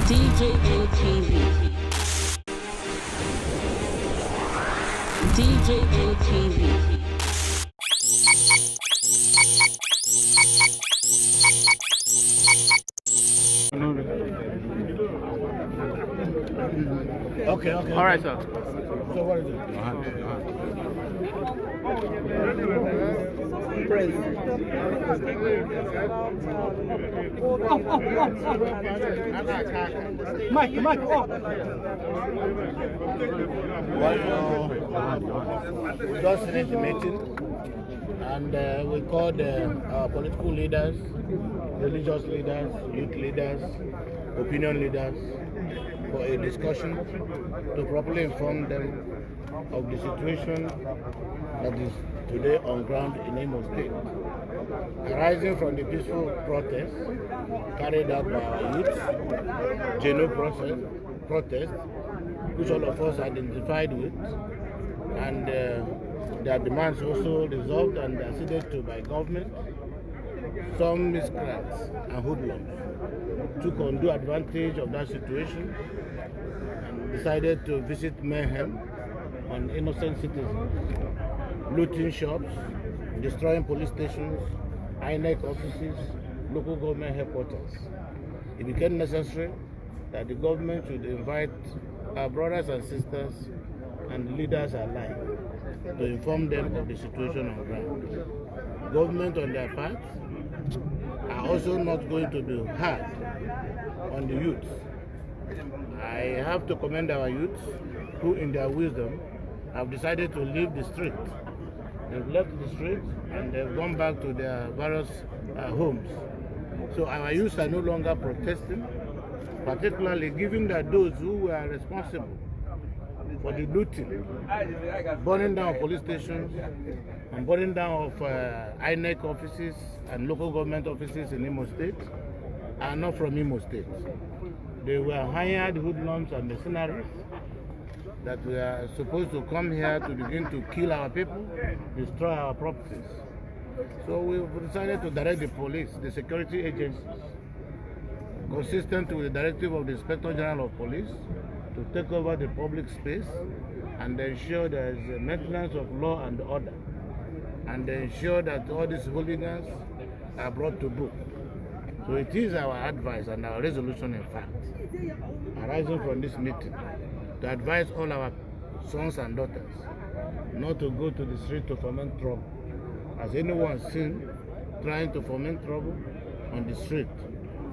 DJM TV. DJM TV. Okay. All right, sir. So what is it? Mike, oh. We just finished the meeting, and we called our political leaders, religious leaders, youth leaders, opinion leaders for a discussion to properly inform them of the situation that is today on ground in Imo State, arising from the peaceful protest carried out by our youth, genuine protest, which all of us identified with, and their demands also resolved and acceded to by government. Some miscreants and hoodlums took undue advantage of that situation and decided to visit mayhem on innocent citizens, looting shops, destroying police stations, INEC offices, local government headquarters. It became necessary that the government should invite our brothers and sisters and leaders alike to inform them of the situation on ground. Government on their part are also not going to be hard on the youth. I have to commend our youth who in their wisdom have decided to leave the street. They've left the street and they've gone back to their various homes. So our youth are no longer protesting, particularly given that those who were responsible for the looting, burning down police stations, and burning down of INEC offices and local government offices in Imo State are not from Imo State. They were hired hoodlums and mercenaries that were supposed to come here to begin to kill our people, destroy our properties. So we've decided to direct the police, the security agencies, consistent with the directive of the Inspector General of Police, to take over the public space and ensure there is maintenance of law and order, and ensure that all these hooligans are brought to book. So it is our advice and our resolution, in fact, arising from this meeting, to advise all our sons and daughters not to go to the street to foment trouble. Has anyone seen trying to foment trouble on the street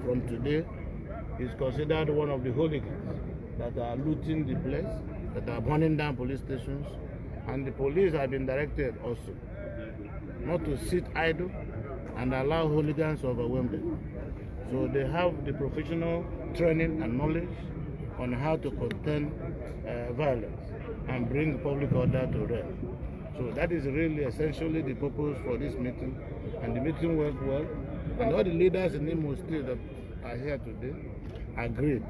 from today is considered one of the hooligans that are looting the place, that are burning down police stations, and the police have been directed also not to sit idle and allow hooligans to overwhelm them. So they have the professional training and knowledge on how to contain violence and bring public order to rest. So that is really essentially the purpose for this meeting, and the meeting went well, and all the leaders in Imo State that are here today agreed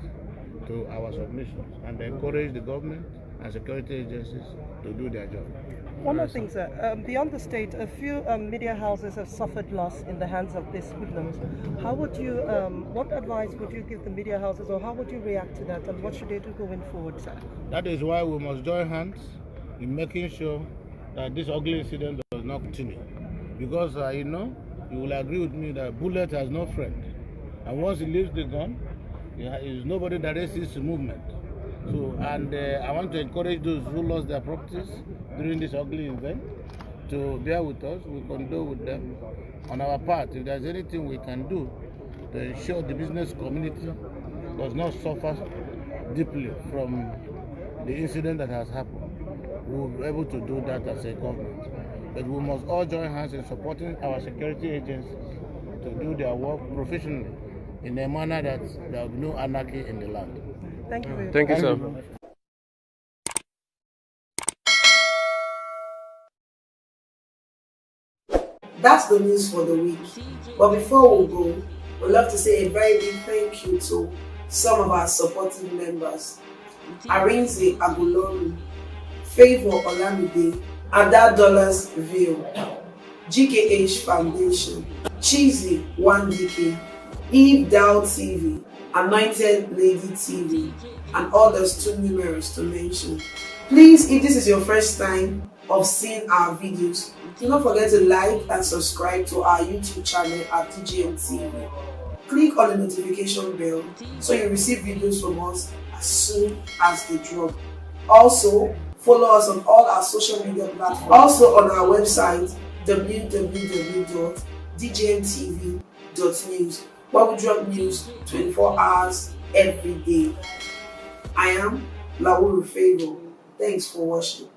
to our submissions and encourage the government and security agencies to do their job. One more thing, sir. Beyond the state, a few media houses have suffered loss in the hands of these hoodlums. How would you, what advice would you give the media houses, or how would you react to that, and what should they do going forward, sir? That is why we must join hands in making sure that this ugly incident does not continue. Because, you know, you will agree with me that bullet has no friend. And once he leaves the gun, there is nobody that resists the movement. So, and I want to encourage those who lost their properties during this ugly event to bear with us. We condole with them. On our part, if there's anything we can do to ensure the business community does not suffer deeply from the incident that has happened, we will be able to do that as a government. But we must all join hands in supporting our security agencies to do their work professionally in a manner that there will be no anarchy in the land. Thank you. Thank you, sir. That's the news for the week. But before we go, we'd love to say a very big thank you to some of our supporting members: Arinze Agulonu, Favor Olamide, Ada Dollars View, GKH Foundation, Cheesy 1DK, Eve Dow TV, Anointed Lady TV, and others too numerous to mention. Please, if this is your first time of seeing our videos, do not forget to like and subscribe to our YouTube channel at DJM TV. Click on the notification bell so you receive videos from us as soon as they drop. Also, follow us on all our social media platforms. Also on our website www.djmtv.news, where we drop news 24 hours every day. I am Lauru Favor. Thanks for watching.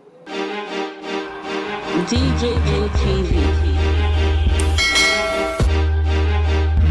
DJM TV.